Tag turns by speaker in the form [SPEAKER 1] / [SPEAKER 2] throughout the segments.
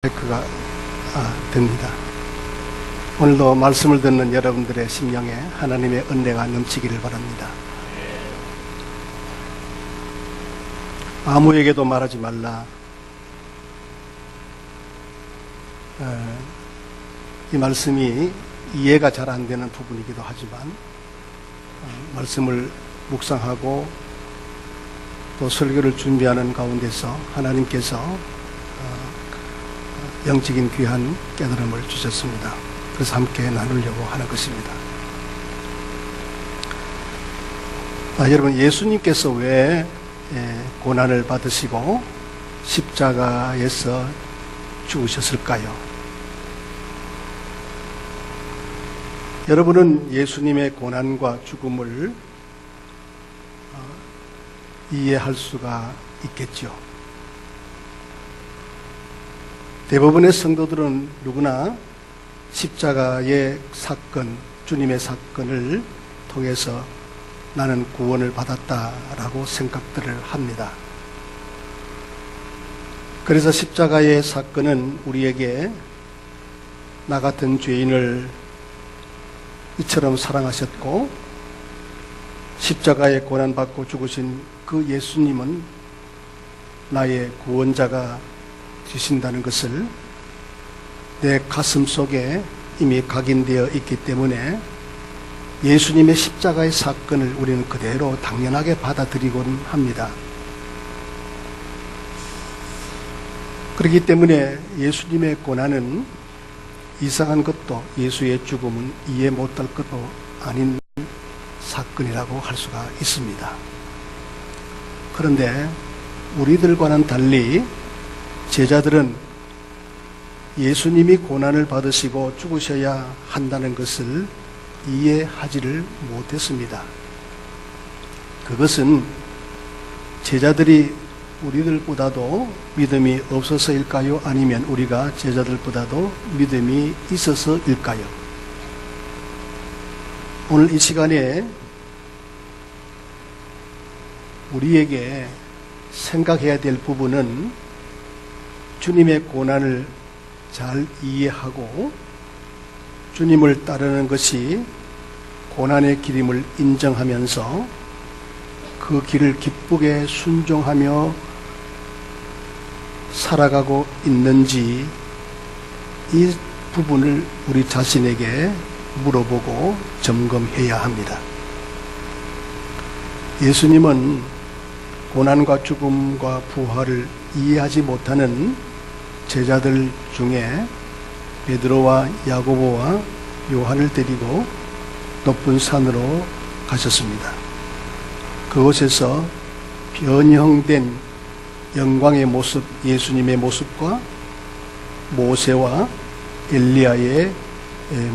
[SPEAKER 1] 그가 됩니다. 오늘도 말씀을 듣는 여러분들의 심령에 하나님의 은혜가 넘치기를 바랍니다. 아무에게도 말하지 말라. 이 말씀이 이해가 잘 안 되는 부분이기도 하지만 말씀을 묵상하고 또 설교를 준비하는 가운데서 하나님께서 영적인 귀한 깨달음을 주셨습니다. 그래서 함께 나누려고 하는 것입니다. 여러분, 예수님께서 왜 고난을 받으시고 십자가에서 죽으셨을까요? 여러분은 예수님의 고난과 죽음을 이해할 수가 있겠죠. 대부분의 성도들은 누구나 십자가의 사건, 주님의 사건을 통해서 나는 구원을 받았다라고 생각들을 합니다. 그래서 십자가의 사건은 우리에게 나 같은 죄인을 이처럼 사랑하셨고 십자가에 고난받고 죽으신 그 예수님은 나의 구원자가 되신다는 것을 내 가슴 속에 이미 각인되어 있기 때문에 예수님의 십자가의 사건을 우리는 그대로 당연하게 받아들이곤 합니다. 그렇기 때문에 예수님의 고난은 이상한 것도 예수의 죽음은 이해 못할 것도 아닌 사건이라고 할 수가 있습니다. 그런데 우리들과는 달리 제자들은 예수님이 고난을 받으시고 죽으셔야 한다는 것을 이해하지를 못했습니다. 그것은 제자들이 우리들보다도 믿음이 없어서일까요? 아니면 우리가 제자들보다도 믿음이 있어서일까요? 오늘 이 시간에 우리에게 생각해야 될 부분은 주님의 고난을 잘 이해하고 주님을 따르는 것이 고난의 길임을 인정하면서 그 길을 기쁘게 순종하며 살아가고 있는지 이 부분을 우리 자신에게 물어보고 점검해야 합니다. 예수님은 고난과 죽음과 부활을 이해하지 못하는 제자들 중에 베드로와 야고보와 요한을 데리고 높은 산으로 가셨습니다. 그곳에서 변형된 영광의 모습, 예수님의 모습과 모세와 엘리야의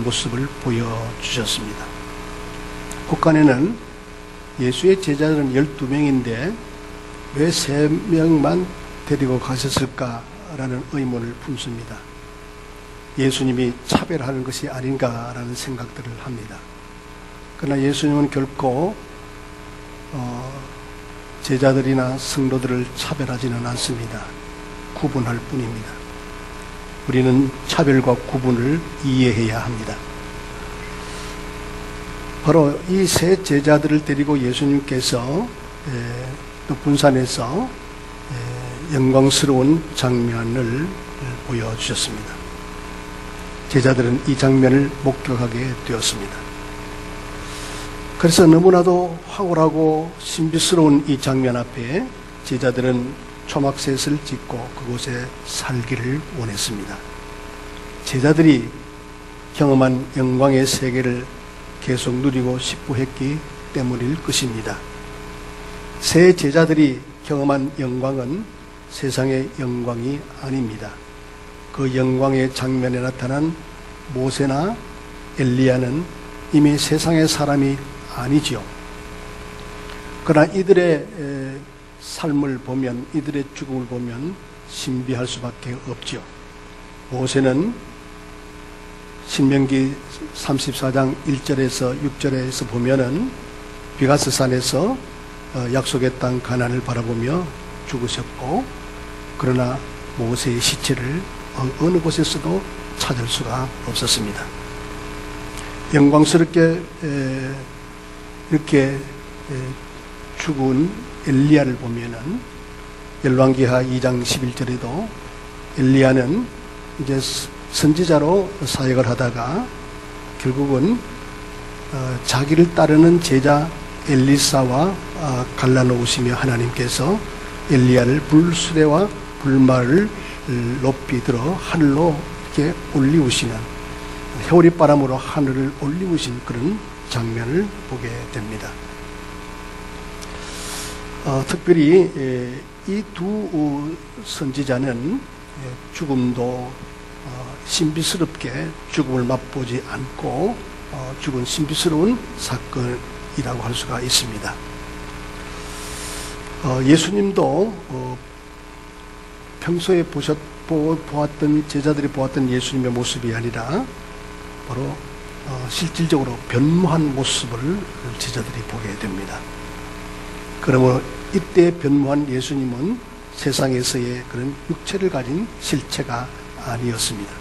[SPEAKER 1] 모습을 보여주셨습니다. 곳간에는 예수의 제자들은 12명인데 왜 3명만 데리고 가셨을까라는 의문을 품습니다. 예수님이 차별하는 것이 아닌가라는 생각들을 합니다. 그러나 예수님은 결코 제자들이나 성도들을 차별하지는 않습니다. 구분할 뿐입니다. 우리는 차별과 구분을 이해해야 합니다. 바로 이 세 제자들을 데리고 예수님께서 높은 산에서 영광스러운 장면을 보여주셨습니다. 제자들은 이 장면을 목격하게 되었습니다. 그래서 너무나도 황홀하고 신비스러운 이 장면 앞에 제자들은 초막셋을 짓고 그곳에 살기를 원했습니다. 제자들이 경험한 영광의 세계를 계속 누리고 싶어 했기 때문일 것입니다. 새 제자들이 경험한 영광은 세상의 영광이 아닙니다. 그 영광의 장면에 나타난 모세나 엘리야는 이미 세상의 사람이 아니지요. 그러나 이들의 삶을 보면, 이들의 죽음을 보면 신비할 수밖에 없지요. 모세는 신명기 34장 1절에서 6절에서 보면은 비가스산에서 약속의 땅 가나안을 바라보며 죽으셨고, 그러나 모세의 시체를 어느 곳에서도 찾을 수가 없었습니다. 영광스럽게 이렇게 죽은 엘리야를 보면은 열왕기하 2장 11절에도 엘리야는 이제 선지자로 사역을 하다가 결국은 자기를 따르는 제자 엘리사와 갈라놓으시며 하나님께서 엘리야를 불수레와 불말을 높이 들어 하늘로 이렇게 올리우시는, 해오리 바람으로 하늘을 올리우신 그런 장면을 보게 됩니다. 특별히 이 두 선지자는 죽음도 신비스럽게 죽음을 맛보지 않고 죽은 신비스러운 사건이라고 할 수가 있습니다. 예수님도 평소에 보았던, 제자들이 보았던 예수님의 모습이 아니라 바로 실질적으로 변모한 모습을 제자들이 보게 됩니다. 그러므로 이때 변모한 예수님은 세상에서의 그런 육체를 가진 실체가 아니었습니다.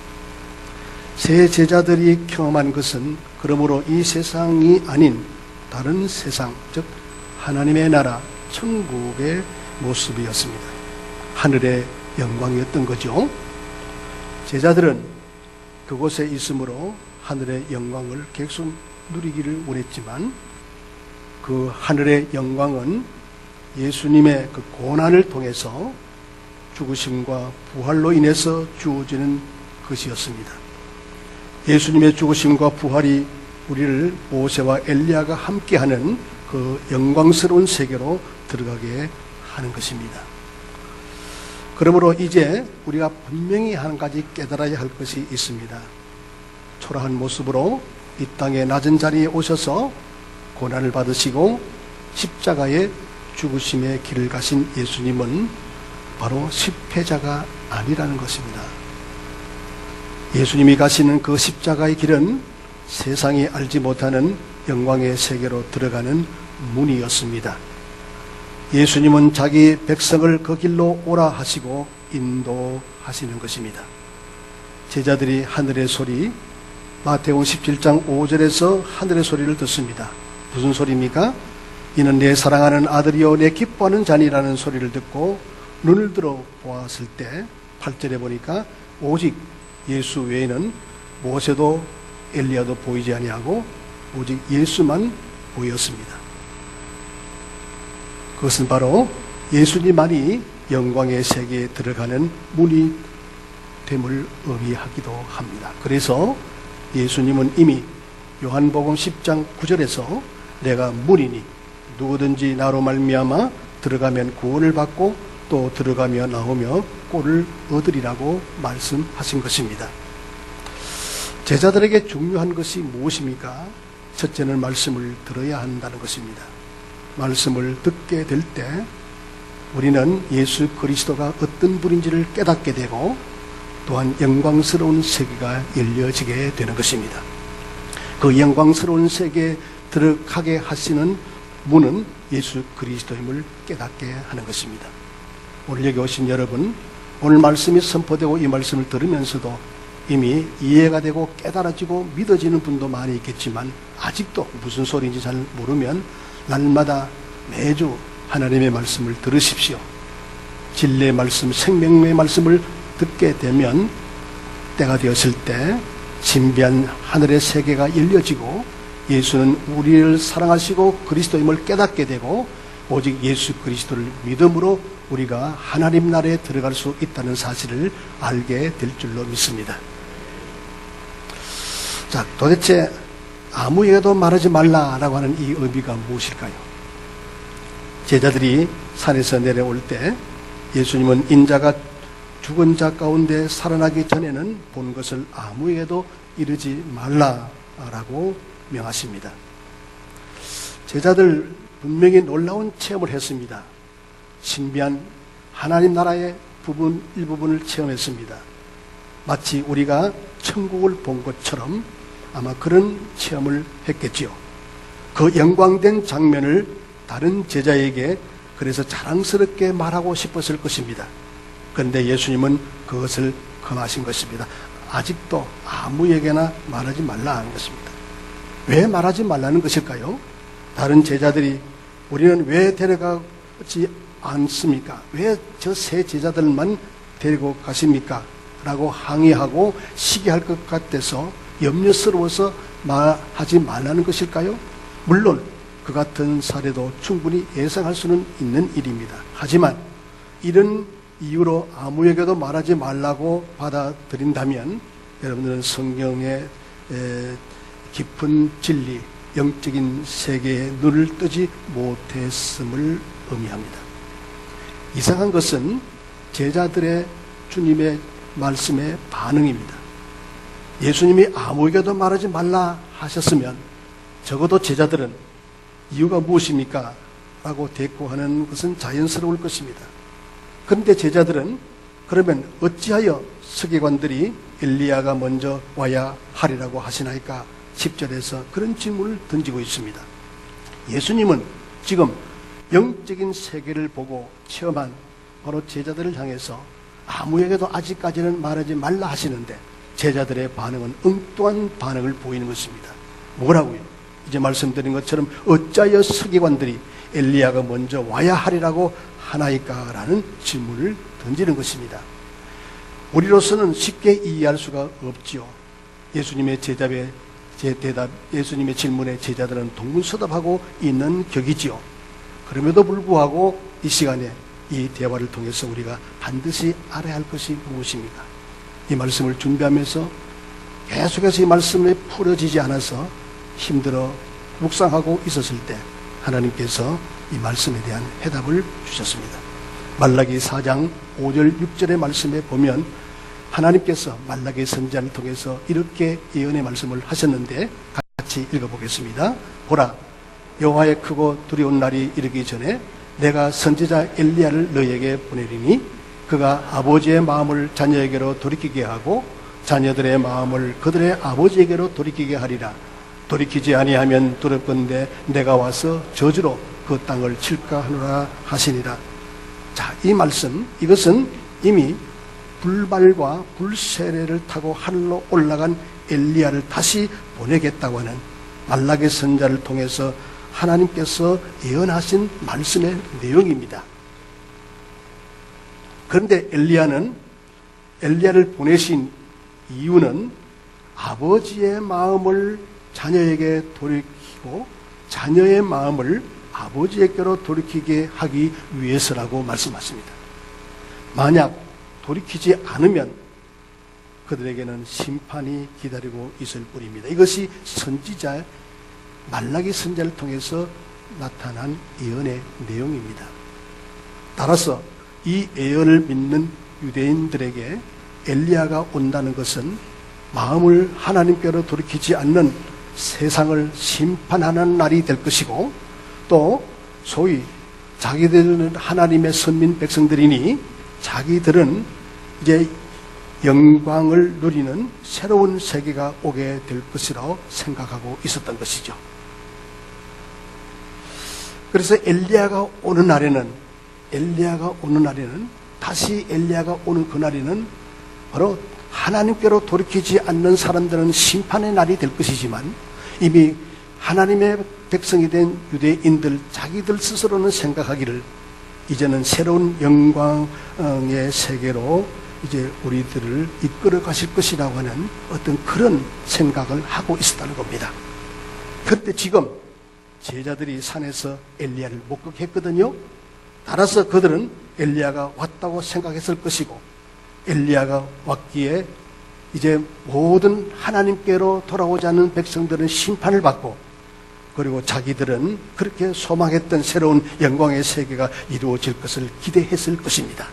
[SPEAKER 1] 새 제자들이 경험한 것은 그러므로 이 세상이 아닌 다른 세상, 즉 하나님의 나라, 천국의 모습이었습니다. 하늘의 영광이었던 거죠. 제자들은 그곳에 있으므로 하늘의 영광을 계속 누리기를 원했지만 그 하늘의 영광은 예수님의 그 고난을 통해서 죽으심과 부활로 인해서 주어지는 것이었습니다. 예수님의 죽으심과 부활이 우리를 모세와 엘리야가 함께하는 그 영광스러운 세계로 들어가게 하는 것입니다. 그러므로 이제 우리가 분명히 한 가지 깨달아야 할 것이 있습니다. 초라한 모습으로 이 땅의 낮은 자리에 오셔서 고난을 받으시고 십자가의 죽으심의 길을 가신 예수님은 바로 실패자가 아니라는 것입니다. 예수님이 가시는 그 십자가의 길은 세상이 알지 못하는 영광의 세계로 들어가는 문이었습니다. 예수님은 자기 백성을 그 길로 오라 하시고 인도하시는 것입니다. 제자들이 하늘의 소리, 마태복음 17장 5절에서 하늘의 소리를 듣습니다. 무슨 소리입니까? 이는 내 사랑하는 아들이요 내 기뻐하는 자니라는 소리를 듣고 눈을 들어 보았을 때 8절에 보니까 오직 예수 외에는 모세도 엘리야도 보이지 아니하고 오직 예수만 보였습니다. 그것은 바로 예수님만이 영광의 세계에 들어가는 문이 됨을 의미하기도 합니다. 그래서 예수님은 이미 요한복음 10장 9절에서 내가 문이니 누구든지 나로 말미암아 들어가면 구원을 받고 또 들어가며 나오며 꼴을 얻으리라고 말씀하신 것입니다. 제자들에게 중요한 것이 무엇입니까? 첫째는 말씀을 들어야 한다는 것입니다. 말씀을 듣게 될 때 우리는 예수 그리스도가 어떤 분인지를 깨닫게 되고 또한 영광스러운 세계가 열려지게 되는 것입니다. 그 영광스러운 세계에 들어가게 하시는 문은 예수 그리스도임을 깨닫게 하는 것입니다. 오늘 여기 오신 여러분, 오늘 말씀이 선포되고 이 말씀을 들으면서도 이미 이해가 되고 깨달아지고 믿어지는 분도 많이 있겠지만 아직도 무슨 소리인지 잘 모르면 날마다 매주 하나님의 말씀을 들으십시오. 진리의 말씀, 생명의 말씀을 듣게 되면 때가 되었을 때 신비한 하늘의 세계가 열려지고 예수는 우리를 사랑하시고 그리스도임을 깨닫게 되고 오직 예수 그리스도를 믿음으로 우리가 하나님 나라에 들어갈 수 있다는 사실을 알게 될 줄로 믿습니다. 자, 도대체 아무에게도 말하지 말라라고 하는 이 의미가 무엇일까요? 제자들이 산에서 내려올 때 예수님은 인자가 죽은 자 가운데 살아나기 전에는 본 것을 아무에게도 이르지 말라라고 명하십니다. 제자들 분명히 놀라운 체험을 했습니다. 신비한 하나님 나라의 일부분을 체험했습니다. 마치 우리가 천국을 본 것처럼 아마 그런 체험을 했겠지요. 그 영광된 장면을 다른 제자에게 그래서 자랑스럽게 말하고 싶었을 것입니다. 그런데 예수님은 그것을 금하신 것입니다. 아직도 아무에게나 말하지 말라 하는 것입니다. 왜 말하지 말라는 것일까요? 다른 제자들이 우리는 왜 데려가지 않습니까? 왜 저 세 제자들만 데리고 가십니까? 라고 항의하고 시기할 것 같아서 염려스러워서 말하지 말라는 것일까요? 물론 그 같은 사례도 충분히 예상할 수는 있는 일입니다. 하지만 이런 이유로 아무에게도 말하지 말라고 받아들인다면 여러분들은 성경의 깊은 진리, 영적인 세계에 눈을 뜨지 못했음을 의미합니다. 이상한 것은 제자들의 주님의 말씀의 반응입니다. 예수님이 아무에게도 말하지 말라 하셨으면 적어도 제자들은 이유가 무엇입니까? 라고 대꾸하는 것은 자연스러울 것입니다. 그런데 제자들은 그러면 어찌하여 서기관들이 엘리야가 먼저 와야 하리라고 하시나이까? 10절에서 그런 질문을 던지고 있습니다. 예수님은 지금 영적인 세계를 보고 체험한 바로 제자들을 향해서 아무에게도 아직까지는 말하지 말라 하시는데 제자들의 반응은 엉뚱한 반응을 보이는 것입니다. 뭐라고요? 이제 말씀드린 것처럼 어찌하여 서기관들이 엘리야가 먼저 와야 하리라고 하나이까? 라는 질문을 던지는 것입니다. 우리로서는 쉽게 이해할 수가 없지요. 예수님의 예수님의 질문에 제자들은 동문서답하고 있는 격이지요. 그럼에도 불구하고 이 시간에 이 대화를 통해서 우리가 반드시 알아야 할 것이 무엇입니까? 이 말씀을 준비하면서 계속해서 이 말씀이 풀어지지 않아서 힘들어 묵상하고 있었을 때 하나님께서 이 말씀에 대한 해답을 주셨습니다. 말라기 4장 5절 6절의 말씀에 보면 하나님께서 말라기 선지자를 통해서 이렇게 예언의 말씀을 하셨는데 같이 읽어보겠습니다. 보라, 여호와의 크고 두려운 날이 이르기 전에 내가 선지자 엘리야를 너희에게 보내리니 그가 아버지의 마음을 자녀에게로 돌이키게 하고 자녀들의 마음을 그들의 아버지에게로 돌이키게 하리라. 돌이키지 아니하면 두렵건대 내가 와서 저주로 그 땅을 칠까 하노라 하시니라. 자, 이 말씀, 이것은 이미 불발과 불세례를 타고 하늘로 올라간 엘리야를 다시 보내겠다고 하는 말라기 선지자를 통해서 하나님께서 예언하신 말씀의 내용입니다. 그런데 엘리야를 보내신 이유는 아버지의 마음을 자녀에게 돌이키고 자녀의 마음을 아버지에게로 돌이키게 하기 위해서라고 말씀하십니다. 만약 돌이키지 않으면 그들에게는 심판이 기다리고 있을 뿐입니다. 이것이 말라기 선지자를 통해서 나타난 예언의 내용입니다. 따라서 이 예언을 믿는 유대인들에게 엘리야가 온다는 것은 마음을 하나님께로 돌이키지 않는 세상을 심판하는 날이 될 것이고, 또 소위 자기들은 하나님의 선민 백성들이니 자기들은 이제 영광을 누리는 새로운 세계가 오게 될 것이라고 생각하고 있었던 것이죠. 그래서 엘리야가 오는 날에는 다시 엘리야가 오는 그날에는 바로 하나님께로 돌이키지 않는 사람들은 심판의 날이 될 것이지만 이미 하나님의 백성이 된 유대인들 자기들 스스로는 생각하기를 이제는 새로운 영광의 세계로 이제 우리들을 이끌어 가실 것이라고 하는 어떤 그런 생각을 하고 있었다는 겁니다. 그런데 지금 제자들이 산에서 엘리야를 목격했거든요. 따라서 그들은 엘리야가 왔다고 생각했을 것이고, 엘리야가 왔기에 이제 모든 하나님께로 돌아오지 않는 백성들은 심판을 받고, 그리고 자기들은 그렇게 소망했던 새로운 영광의 세계가 이루어질 것을 기대했을 것입니다.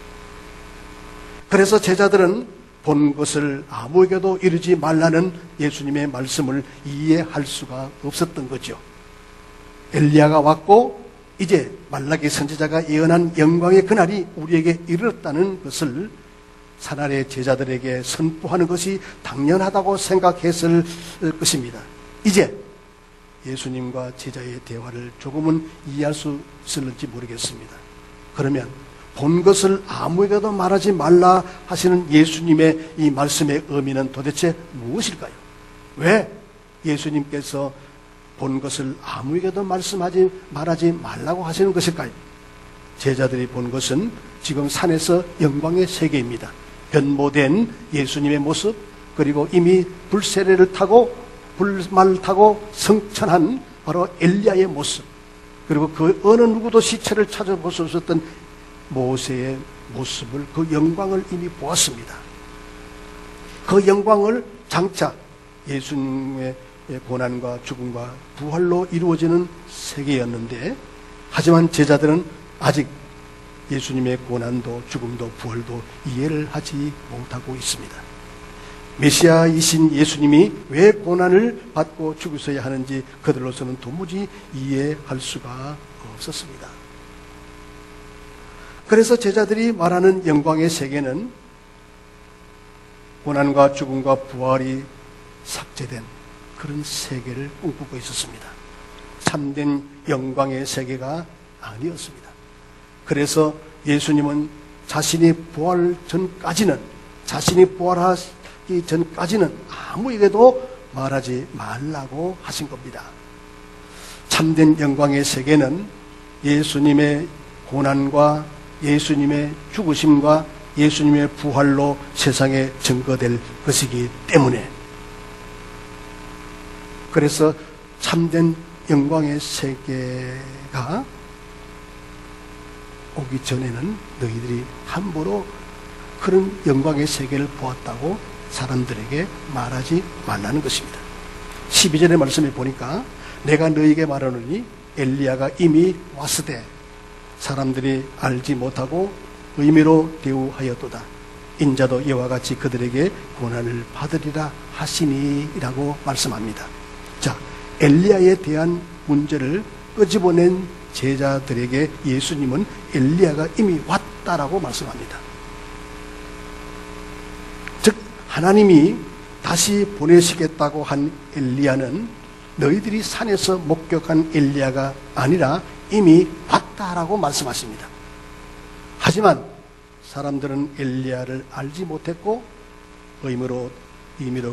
[SPEAKER 1] 그래서 제자들은 본 것을 아무에게도 이르지 말라는 예수님의 말씀을 이해할 수가 없었던 거죠. 엘리야가 왔고 이제 말라기 선지자가 예언한 영광의 그날이 우리에게 이르렀다는 것을 사날의 제자들에게 선포하는 것이 당연하다고 생각했을 것입니다. 이제 예수님과 제자의 대화를 조금은 이해할 수 있을지 모르겠습니다. 그러면 본 것을 아무에게도 말하지 말라 하시는 예수님의 이 말씀의 의미는 도대체 무엇일까요? 왜 예수님께서 본 것을 아무에게도 말하지 말라고 하시는 것일까요? 제자들이 본 것은 지금 산에서 영광의 세계입니다. 변모된 예수님의 모습, 그리고 이미 불세례를 타고 불말을 타고 성천한 바로 엘리야의 모습, 그리고 그 어느 누구도 시체를 찾아볼 수 없었던 모세의 모습을, 그 영광을 이미 보았습니다. 그 영광을 장차 예수님의 고난과 죽음과 부활로 이루어지는 세계였는데, 하지만 제자들은 아직 예수님의 고난도 죽음도 부활도 이해를 하지 못하고 있습니다. 메시아이신 예수님이 왜 고난을 받고 죽으셔야 하는지 그들로서는 도무지 이해할 수가 없었습니다. 그래서 제자들이 말하는 영광의 세계는 고난과 죽음과 부활이 삭제된 그런 세계를 꿈꾸고 있었습니다. 참된 영광의 세계가 아니었습니다. 그래서 예수님은 자신이 부활하기 전까지는 아무에게도 말하지 말라고 하신 겁니다. 참된 영광의 세계는 예수님의 고난과 예수님의 죽으심과 예수님의 부활로 세상에 증거될 것이기 때문에, 그래서 참된 영광의 세계가 오기 전에는 너희들이 함부로 그런 영광의 세계를 보았다고 사람들에게 말하지 말라는 것입니다. 12절의 말씀에 보니까 내가 너희에게 말하노니 엘리야가 이미 왔으되 사람들이 알지 못하고 의미로 대우하였도다. 인자도 이와 같이 그들에게 고난을 받으리라 하시니라고 말씀합니다. 자, 엘리야에 대한 문제를 끄집어낸 제자들에게 예수님은 엘리야가 이미 왔다라고 말씀합니다. 즉 하나님이 다시 보내시겠다고 한 엘리야는 너희들이 산에서 목격한 엘리야가 아니라 이미 왔다라고 말씀하십니다. 하지만 사람들은 엘리야를 알지 못했고 의미로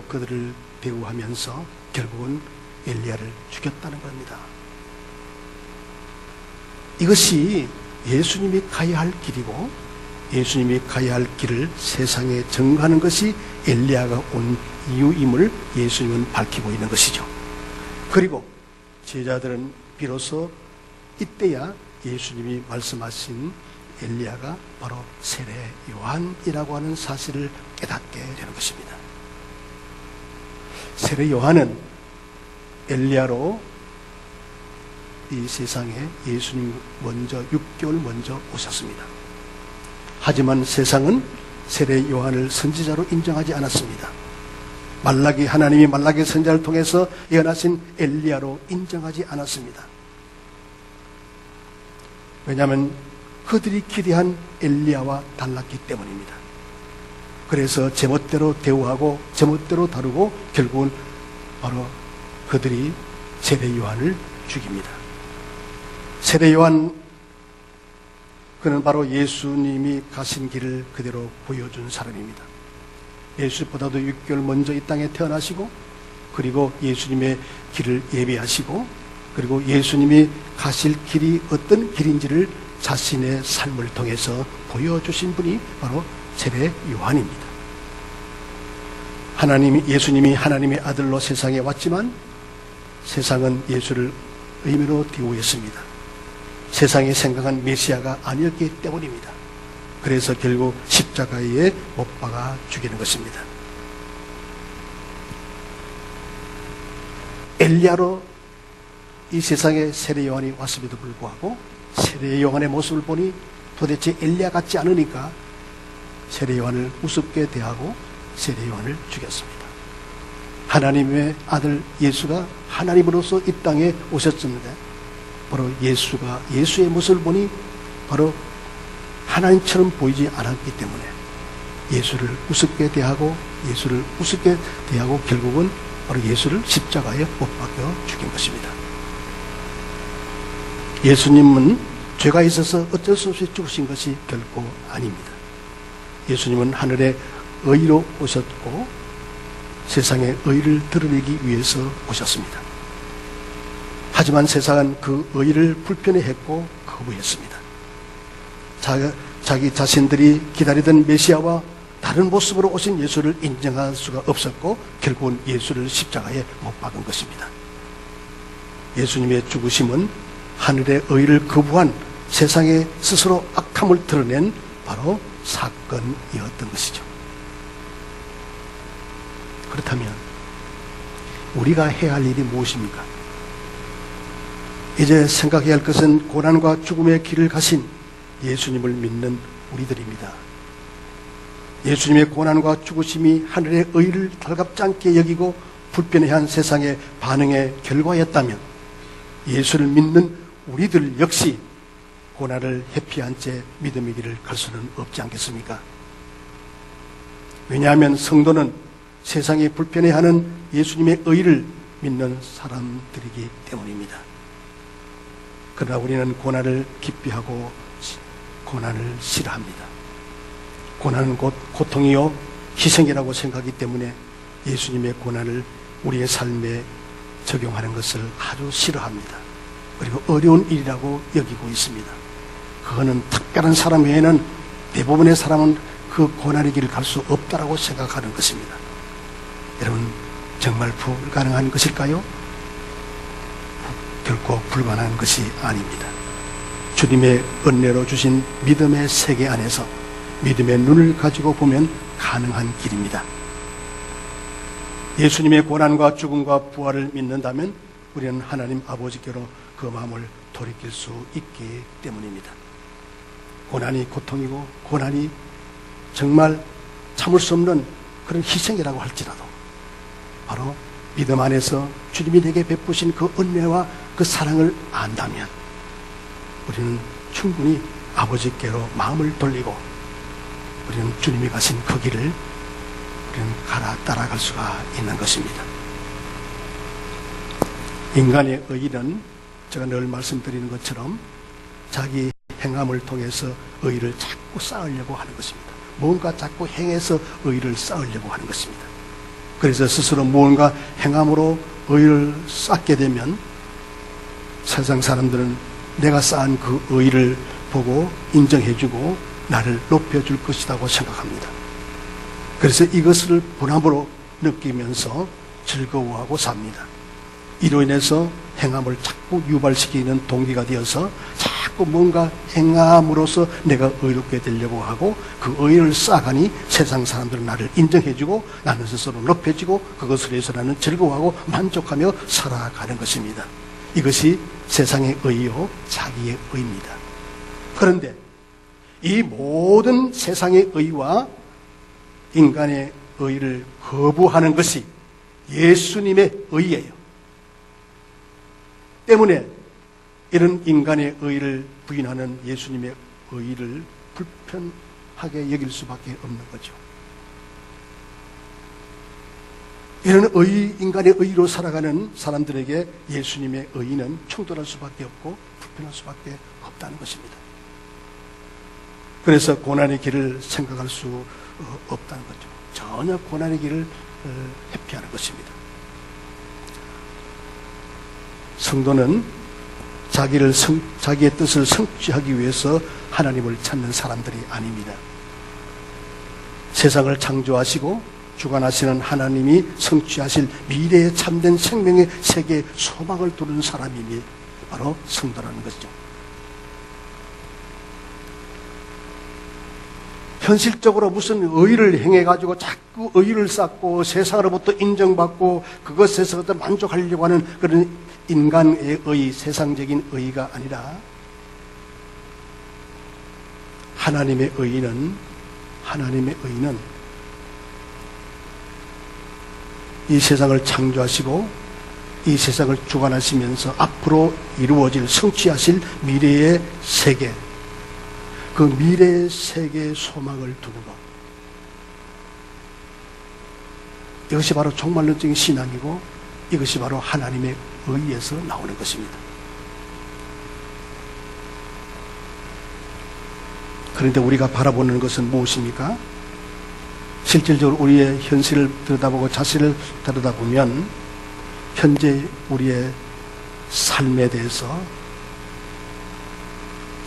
[SPEAKER 1] 그들을 대우하면서 결국은 엘리야를 죽였다는 겁니다. 이것이 예수님이 가야 할 길이고, 예수님이 가야 할 길을 세상에 증거하는 것이 엘리야가 온 이유임을 예수님은 밝히고 있는 것이죠. 그리고 제자들은 비로소 이때야 예수님이 말씀하신 엘리야가 바로 세례 요한이라고 하는 사실을 깨닫게 되는 것입니다. 세례 요한은 엘리야로 이 세상에 예수님 6개월 먼저 오셨습니다. 하지만 세상은 세례 요한을 선지자로 인정하지 않았습니다. 하나님이 말라기 선지자를 통해서 예언하신 엘리야로 인정하지 않았습니다. 왜냐하면 그들이 기대한 엘리야와 달랐기 때문입니다. 그래서 제멋대로 대우하고 제멋대로 다루고 결국은 바로 그들이 세례 요한을 죽입니다. 세례 요한, 그는 바로 예수님이 가신 길을 그대로 보여준 사람입니다. 예수보다도 6개월 먼저 이 땅에 태어나시고, 그리고 예수님의 길을 예비하시고, 그리고 예수님이 가실 길이 어떤 길인지를 자신의 삶을 통해서 보여주신 분이 바로 세례 요한입니다. 예수님이 하나님의 아들로 세상에 왔지만 세상은 예수를 의미로 대우했습니다. 세상이 생각한 메시아가 아니었기 때문입니다. 그래서 결국 십자가에 못 박아 죽이는 것입니다. 엘리야로 이 세상에 세례 요한이 왔음에도 불구하고 세례 요한의 모습을 보니 도대체 엘리야 같지 않으니까 세례 요한을 우습게 대하고 세례 요한을 죽였습니다. 하나님의 아들 예수가 하나님으로서 이 땅에 오셨습니다. 바로 예수의 모습을 보니 바로 하나님처럼 보이지 않았기 때문에 예수를 우습게 대하고 결국은 바로 예수를 십자가에 못 박여 죽인 것입니다. 예수님은 죄가 있어서 어쩔 수 없이 죽으신 것이 결코 아닙니다. 예수님은 하늘의 의로 오셨고 세상의 의를 드러내기 위해서 오셨습니다. 하지만 세상은 그 의를 불편해했고 거부했습니다. 자기 자신들이 기다리던 메시아와 다른 모습으로 오신 예수를 인정할 수가 없었고 결국은 예수를 십자가에 못 박은 것입니다. 예수님의 죽으심은 하늘의 의를 거부한 세상에 스스로 악함을 드러낸 바로 사건이었던 것이죠. 그렇다면 우리가 해야 할 일이 무엇입니까? 이제 생각해야 할 것은 고난과 죽음의 길을 가신 예수님을 믿는 우리들입니다. 예수님의 고난과 죽으심이 하늘의 의를 달갑지 않게 여기고 불편해한 세상의 반응의 결과였다면 예수를 믿는 우리들 역시 고난을 회피한 채 믿음의 길을 갈 수는 없지 않겠습니까? 왜냐하면 성도는 세상이 불편해하는 예수님의 의를 믿는 사람들이기 때문입니다. 그러나 우리는 고난을 기피하고 고난을 싫어합니다. 고난은 곧 고통이요 희생이라고 생각하기 때문에 예수님의 고난을 우리의 삶에 적용하는 것을 아주 싫어합니다. 그리고 어려운 일이라고 여기고 있습니다. 그거는 특별한 사람 외에는 대부분의 사람은 그 고난의 길을 갈 수 없다라고 생각하는 것입니다. 여러분, 정말 불가능한 것일까요? 결코 불가능한 것이 아닙니다. 주님의 은혜로 주신 믿음의 세계 안에서 믿음의 눈을 가지고 보면 가능한 길입니다. 예수님의 고난과 죽음과 부활을 믿는다면 우리는 하나님 아버지께로 그 마음을 돌이킬 수 있기 때문입니다. 고난이 고통이고 고난이 정말 참을 수 없는 그런 희생이라고 할지라도 바로 믿음 안에서 주님이 내게 베푸신 그 은혜와 그 사랑을 안다면 우리는 충분히 아버지께로 마음을 돌리고 우리는 주님이 가신 그 길을 우리는 따라갈 수가 있는 것입니다. 인간의 의는 제가 늘 말씀드리는 것처럼 자기 행함을 통해서 의를 자꾸 쌓으려고 하는 것입니다. 뭔가 자꾸 행해서 의를 쌓으려고 하는 것입니다. 그래서 스스로 무언가 행함으로 의를 쌓게 되면 세상 사람들은 내가 쌓은 그 의를 보고 인정해주고 나를 높여줄 것이라고 생각합니다. 그래서 이것을 보람으로 느끼면서 즐거워하고 삽니다. 이로 인해서 행함을 자꾸 유발시키는 동기가 되어서 자꾸 뭔가 행함으로써 내가 의롭게 되려고 하고 그 의를 쌓아가니 세상 사람들은 나를 인정해주고 나는 스스로 높여지고 그것을 위해서 나는 즐거워하고 만족하며 살아가는 것입니다. 이것이 세상의 의요 자기의 의입니다. 그런데 이 모든 세상의 의와 인간의 의를 거부하는 것이 예수님의 의예요. 때문에 이런 인간의 의를 부인하는 예수님의 의를 불편하게 여길 수밖에 없는 거죠. 이런 인간의 의로 살아가는 사람들에게 예수님의 의는 충돌할 수밖에 없고 불편할 수밖에 없다는 것입니다. 그래서 고난의 길을 생각할 수 없다는 거죠. 전혀 고난의 길을 회피하는 것입니다. 성도는 자기의 뜻을 성취하기 위해서 하나님을 찾는 사람들이 아닙니다. 세상을 창조하시고 주관하시는 하나님이 성취하실 미래의 참된 생명의 세계에 소망을 두는 사람이 바로 성도라는 것이죠. 현실적으로 무슨 의를 행해가지고 자꾸 의를 쌓고 세상으로부터 인정받고 그것에서 만족하려고 하는 그런 인간의 의, 세상적인 의가 아니라 하나님의 의는 이 세상을 창조하시고 이 세상을 주관하시면서 앞으로 이루어질 성취하실 미래의 세계, 그 미래의 세계의 소망을 두는 것, 이것이 바로 종말론적인 신앙이고 이것이 바로 하나님의 의에서 나오는 것입니다. 그런데 우리가 바라보는 것은 무엇입니까? 실질적으로 우리의 현실을 들여다보고 자신을 들여다보면 현재 우리의 삶에 대해서,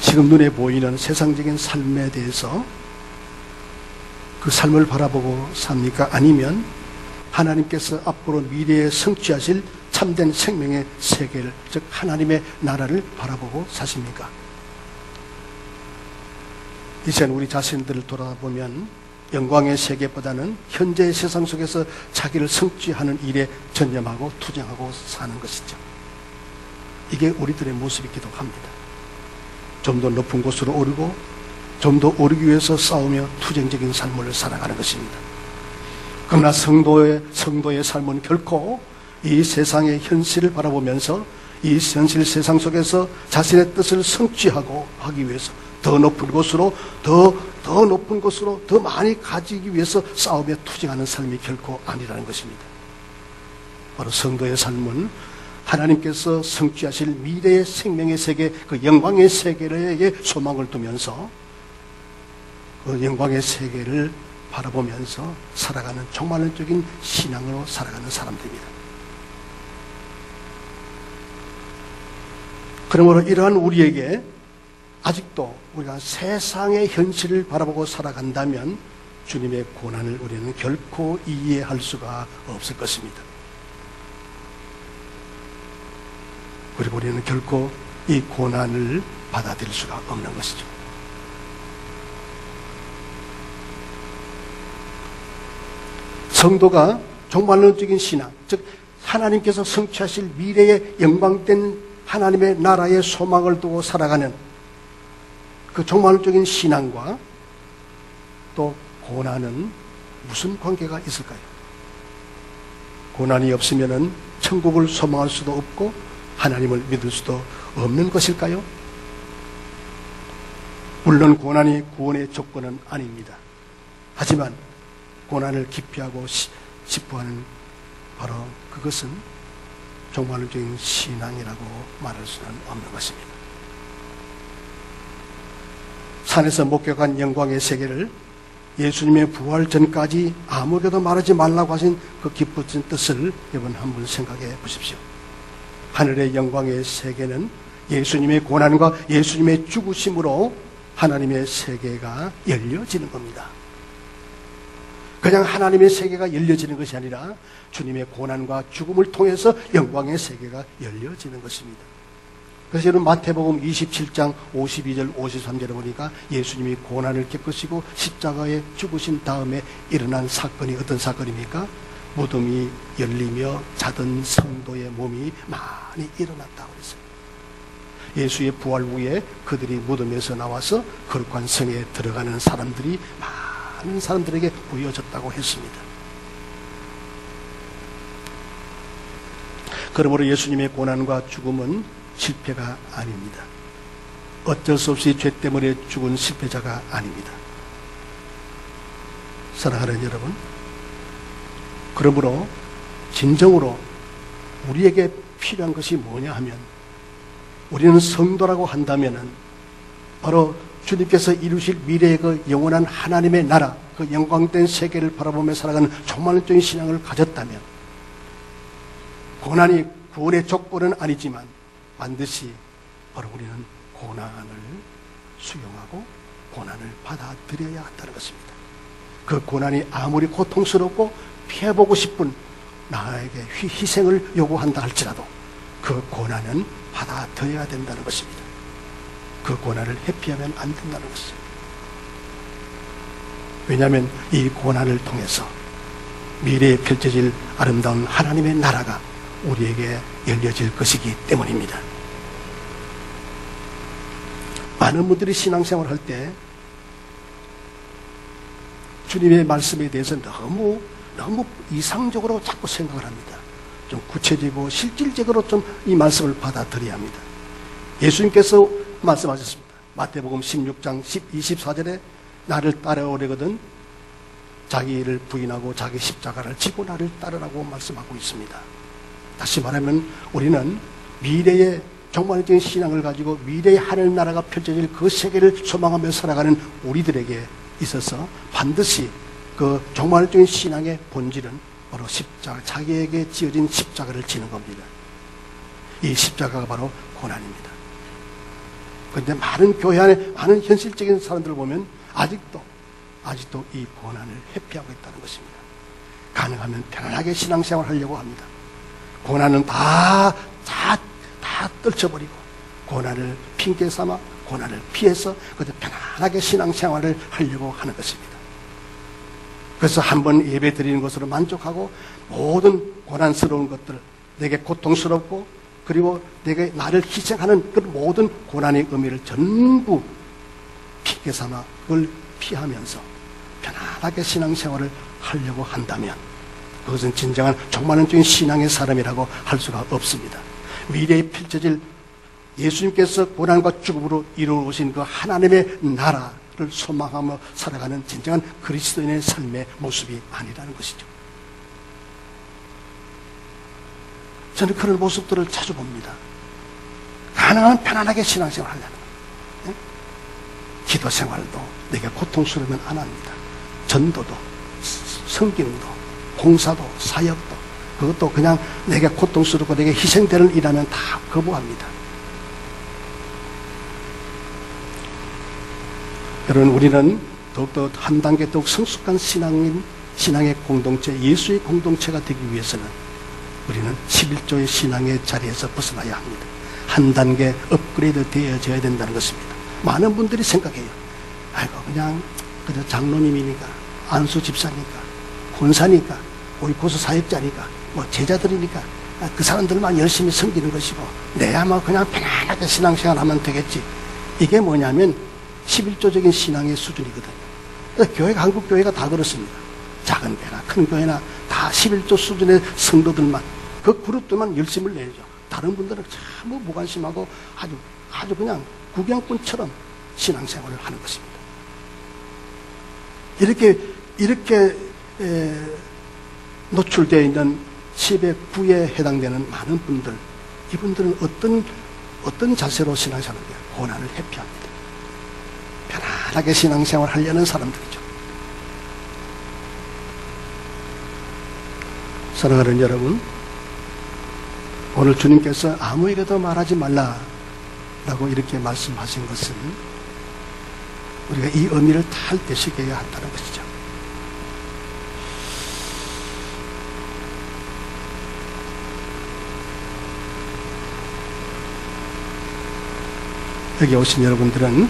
[SPEAKER 1] 지금 눈에 보이는 세상적인 삶에 대해서 그 삶을 바라보고 삽니까? 아니면 하나님께서 앞으로 미래에 성취하실 참된 생명의 세계를, 즉 하나님의 나라를 바라보고 사십니까? 이제는 우리 자신들을 돌아보면 영광의 세계보다는 현재의 세상 속에서 자기를 성취하는 일에 전념하고 투쟁하고 사는 것이죠. 이게 우리들의 모습이기도 합니다. 좀 더 높은 곳으로 오르고 좀 더 오르기 위해서 싸우며 투쟁적인 삶을 살아가는 것입니다. 그러나 성도의 삶은 결코 이 세상의 현실을 바라보면서 이 현실 세상 속에서 자신의 뜻을 성취하고 하기 위해서 더 높은 곳으로 더 높은 곳으로 더 많이 가지기 위해서 싸우며 투쟁하는 삶이 결코 아니라는 것입니다. 바로 성도의 삶은 하나님께서 성취하실 미래의 생명의 세계, 그 영광의 세계에 소망을 두면서 그 영광의 세계를 바라보면서 살아가는 종말론적인 신앙으로 살아가는 사람들입니다. 그러므로 이러한 우리에게 아직도 우리가 세상의 현실을 바라보고 살아간다면 주님의 고난을 우리는 결코 이해할 수가 없을 것입니다. 그리고 우리는 결코 이 고난을 받아들일 수가 없는 것이죠. 성도가 종말론적인 신앙, 즉 하나님께서 성취하실 미래의 영광된 하나님의 나라의 소망을 두고 살아가는 그 종말론적인 신앙과 또 고난은 무슨 관계가 있을까요? 고난이 없으면 천국을 소망할 수도 없고 하나님을 믿을 수도 없는 것일까요? 물론 고난이 구원의 조건은 아닙니다. 하지만 고난을 기피하고 싶어하는 바로 그것은 종말론적인 신앙이라고 말할 수는 없는 것입니다. 산에서 목격한 영광의 세계를 예수님의 부활 전까지 아무에게도 말하지 말라고 하신 그 기쁘신 뜻을 여러분 한번 생각해 보십시오. 하늘의 영광의 세계는 예수님의 고난과 예수님의 죽으심으로 하나님의 세계가 열려지는 겁니다. 그냥 하나님의 세계가 열려지는 것이 아니라 주님의 고난과 죽음을 통해서 영광의 세계가 열려지는 것입니다. 그래서 여러분 마태복음 27장 52절 53절에 보니까 예수님이 고난을 겪으시고 십자가에 죽으신 다음에 일어난 사건이 어떤 사건입니까? 무덤이 열리며 자던 성도의 몸이 많이 일어났다고 했어요. 예수의 부활 후에 그들이 무덤에서 나와서 거룩한 성에 들어가는 사람들이 많은 사람들에게 보여졌다고 했습니다. 그러므로 예수님의 고난과 죽음은 실패가 아닙니다. 어쩔 수 없이 죄 때문에 죽은 실패자가 아닙니다. 사랑하는 여러분, 그러므로 진정으로 우리에게 필요한 것이 뭐냐 하면, 우리는 성도라고 한다면은 바로 주님께서 이루실 미래의 그 영원한 하나님의 나라, 그 영광된 세계를 바라보며 살아가는 종말론적인 신앙을 가졌다면, 고난이 구원의 조건은 아니지만 반드시 바로 우리는 고난을 수용하고 고난을 받아들여야 한다는 것입니다. 그 고난이 아무리 고통스럽고 피해보고 싶은 나에게 희생을 요구한다 할지라도 그 고난은 받아들여야 된다는 것입니다. 그 고난을 회피하면 안 된다는 것입니다. 왜냐하면 이 고난을 통해서 미래에 펼쳐질 아름다운 하나님의 나라가 우리에게 열려질 것이기 때문입니다. 많은 분들이 신앙생활을 할 때 주님의 말씀에 대해서 너무 이상적으로 자꾸 생각을 합니다. 좀 구체적이고 실질적으로 좀 이 말씀을 받아들여야 합니다. 예수님께서 말씀하셨습니다. 마태복음 16장 24절에 나를 따라오려거든 자기를 부인하고 자기 십자가를 지고 나를 따르라고 말씀하고 있습니다. 다시 말하면 우리는 미래의 종말적인 신앙을 가지고 미래의 하늘나라가 펼쳐질 그 세계를 소망하며 살아가는 우리들에게 있어서 반드시 그 종말적인 신앙의 본질은 바로 십자가, 자기에게 지어진 십자가를 지는 겁니다. 이 십자가가 바로 고난입니다. 그런데 많은 교회 안에 많은 현실적인 사람들을 보면 아직도 이 고난을 회피하고 있다는 것입니다. 가능하면 편안하게 신앙생활을 하려고 합니다. 고난은 다 떨쳐버리고 고난을 핑계 삼아 고난을 피해서 그저 편안하게 신앙생활을 하려고 하는 것입니다. 그래서 한번 예배 드리는 것으로 만족하고 모든 고난스러운 것들, 내게 고통스럽고 그리고 내게 나를 희생하는 그 모든 고난의 의미를 전부 핑계 삼아 그걸 피하면서 편안하게 신앙생활을 하려고 한다면 그것은 진정한 종말론적인 신앙의 사람이라고 할 수가 없습니다. 미래에 펼쳐질 예수님께서 고난과 죽음으로 이루어오신 그 하나님의 나라를 소망하며 살아가는 진정한 그리스도인의 삶의 모습이 아니라는 것이죠. 저는 그런 모습들을 자주 봅니다. 가능한 편안하게 신앙생활을 하려는 거예요. 기도 생활도 내게 고통스러우면 안 합니다. 전도도, 성경도, 봉사도, 사역도 그것도 그냥 내게 고통스럽고 내게 희생되는 일하면 다 거부합니다. 여러분, 우리는 더욱더 한 단계 더욱 성숙한 신앙의 공동체, 예수의 공동체가 되기 위해서는 우리는 11조의 신앙의 자리에서 벗어나야 합니다. 한 단계 업그레이드 되어져야 된다는 것입니다. 많은 분들이 생각해요. 아이고, 그냥 그저 장로님이니까, 안수 집사니까, 권사니까, 우리 고수 사역자니까, 뭐 제자들이니까 그 사람들만 열심히 섬기는 것이고 내야 뭐 그냥 편안하게 신앙생활 하면 되겠지. 이게 뭐냐면 11조적인 신앙의 수준이거든요. 교회가, 한국 교회가 다 그렇습니다. 작은 교회나 큰 교회나 다 11조 수준의 성도들만, 그 그룹들만 열심을 내죠. 다른 분들은 참 무관심하고 아주 그냥 구경꾼처럼 신앙생활을 하는 것입니다. 이렇게 노출되어 있는 10의 9에 해당되는 많은 분들, 이분들은 어떤 자세로 신앙생활을 해요? 고난을 회피합니다. 편안하게 신앙생활을 하려는 사람들이죠. 사랑하는 여러분, 오늘 주님께서 아무에게도 말하지 말라라고 이렇게 말씀하신 것은 우리가 이 의미를 잘 되새겨야 한다는 것이죠. 여기 오신 여러분들은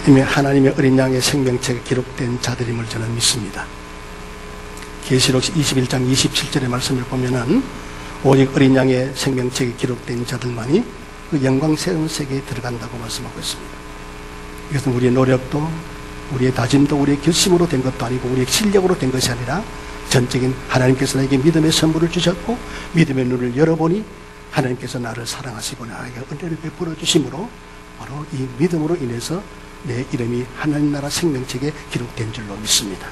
[SPEAKER 1] 이미 하나님의 어린 양의 생명책에 기록된 자들임을 저는 믿습니다. 계시록 21장 27절의 말씀을 보면은 오직 어린 양의 생명책에 기록된 자들만이 그 영광스러운 세계에 들어간다고 말씀하고 있습니다. 이것은 우리의 노력도, 우리의 다짐도, 우리의 결심으로 된 것도 아니고 우리의 실력으로 된 것이 아니라 전적인 하나님께서 나에게 믿음의 선물을 주셨고 믿음의 눈을 열어보니 하나님께서 나를 사랑하시고 나에게 은혜를 베풀어 주심으로 바로 이 믿음으로 인해서 내 이름이 하나님 나라 생명책에 기록된 줄로 믿습니다.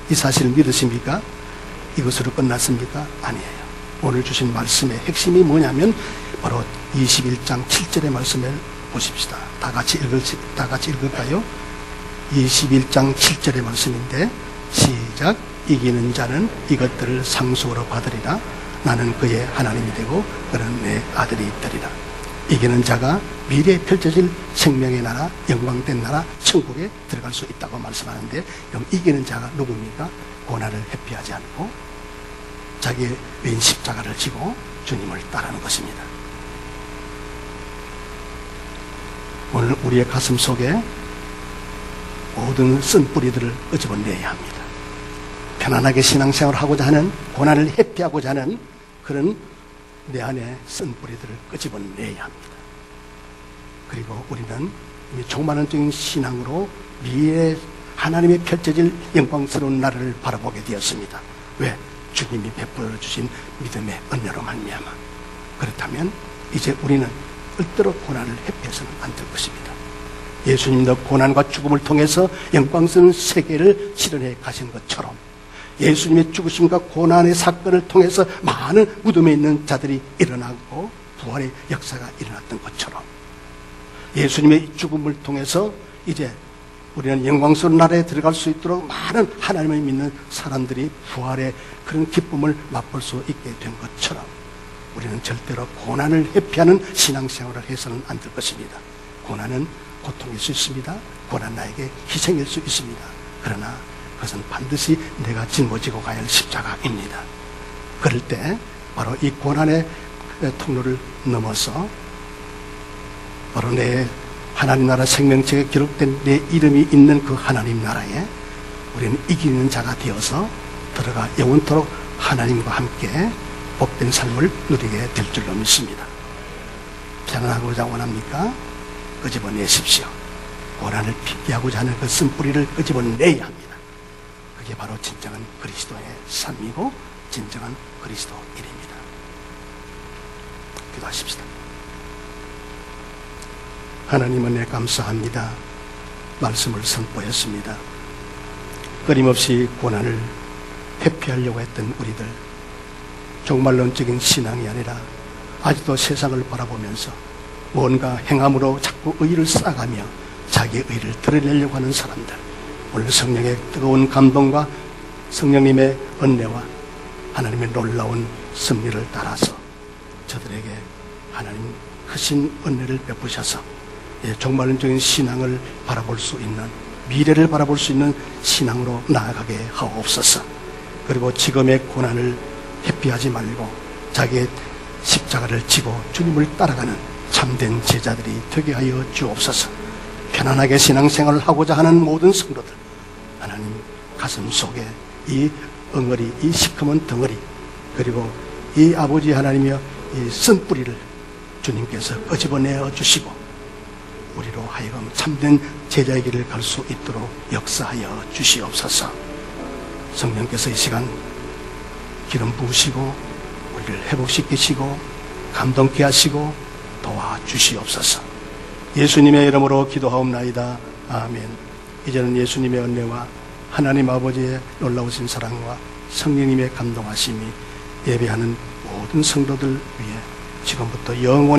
[SPEAKER 1] 이 사실을 믿으십니까? 이것으로 끝났습니까? 아니에요. 오늘 주신 말씀의 핵심이 뭐냐면 바로 21장 7절의 말씀을 보십시다. 다 같이 읽을까요? 21장 7절의 말씀인데 시작. 이기는 자는 이것들을 상속으로 받으리라. 나는 그의 하나님이 되고 그는 내 아들이 되리라. 이기는 자가 미래에 펼쳐질 생명의 나라, 영광된 나라, 천국에 들어갈 수 있다고 말씀하는데, 그럼 이기는 자가 누굽니까? 고난을 회피하지 않고 자기의 왼 십자가를 지고 주님을 따르는 것입니다. 오늘 우리의 가슴 속에 모든 쓴뿌리들을 끄집어내야 합니다. 편안하게 신앙생활을 하고자 하는, 고난을 회피하고자 하는 그런 내 안에 쓴뿌리들을 끄집어내야 합니다. 그리고 우리는 종말론적인 신앙으로 미래에 하나님의 펼쳐질 영광스러운 나라를 바라보게 되었습니다. 왜? 주님이 베풀어 주신 믿음의 은혜로 말미암아. 그렇다면 이제 우리는 절대로 고난을 회피해서는 안 될 것입니다. 예수님도 고난과 죽음을 통해서 영광스러운 세계를 실현해 가신 것처럼 예수님의 죽으심과 고난의 사건을 통해서 많은 무덤에 있는 자들이 일어나고 부활의 역사가 일어났던 것처럼 예수님의 죽음을 통해서 이제 우리는 영광스러운 나라에 들어갈 수 있도록 많은 하나님을 믿는 사람들이 부활의 그런 기쁨을 맛볼 수 있게 된 것처럼 우리는 절대로 고난을 회피하는 신앙생활을 해서는 안 될 것입니다. 고난은 고통일 수 있습니다. 고난 나에게 희생일 수 있습니다. 그러나 그것은 반드시 내가 짊어지고 가야 할 십자가입니다. 그럴 때 바로 이 고난의 통로를 넘어서 바로 내 하나님 나라 생명책에 기록된 내 이름이 있는 그 하나님 나라에 우리는 이기는 자가 되어서 들어가 영원토록 하나님과 함께 복된 삶을 누리게 될 줄로 믿습니다. 편안하고자 원합니까? 끄집어내십시오. 고난을 피하고자 하는 그 쓴뿌리를 끄집어내야 합니다. 그게 바로 진정한 그리스도의 삶이고 진정한 그리스도인입니다. 기도하십시다. 하나님 은혜 감사합니다. 말씀을 선포했습니다. 끊임없이 고난을 회피하려고 했던 우리들, 종말론적인 신앙이 아니라 아직도 세상을 바라보면서 뭔가 행함으로 자꾸 의의를 쌓아가며 자기의 의의를 드러내려고 하는 사람들, 오늘 성령의 뜨거운 감동과 성령님의 은혜와 하나님의 놀라운 섭리를 따라서 저들에게 하나님 크신 은혜를 베푸셔서 종말론적인 신앙을 바라볼 수 있는, 미래를 바라볼 수 있는 신앙으로 나아가게 하옵소서. 그리고 지금의 고난을 회피하지 말고 자기의 십자가를 지고 주님을 따라가는 참된 제자들이 되게 하여 주옵소서. 편안하게 신앙생활을 하고자 하는 모든 성도들, 하나님 가슴 속에 이 엉어리, 이 시커먼 덩어리, 그리고 이 아버지 하나님이여 이 쓴뿌리를 주님께서 끄집어내어 주시고 우리로 하여금 참된 제자의 길을 갈 수 있도록 역사하여 주시옵소서. 성령께서 이 시간 기름 부으시고 우리를 회복시키시고 감동케 하시고 도와주시옵소서. 예수님의 이름으로 기도하옵나이다. 아멘. 이제는 예수님의 은혜와 하나님 아버지의 놀라우신 사랑과 성령님의 감동하심이 예배하는 모든 성도들 위해 지금부터 영원히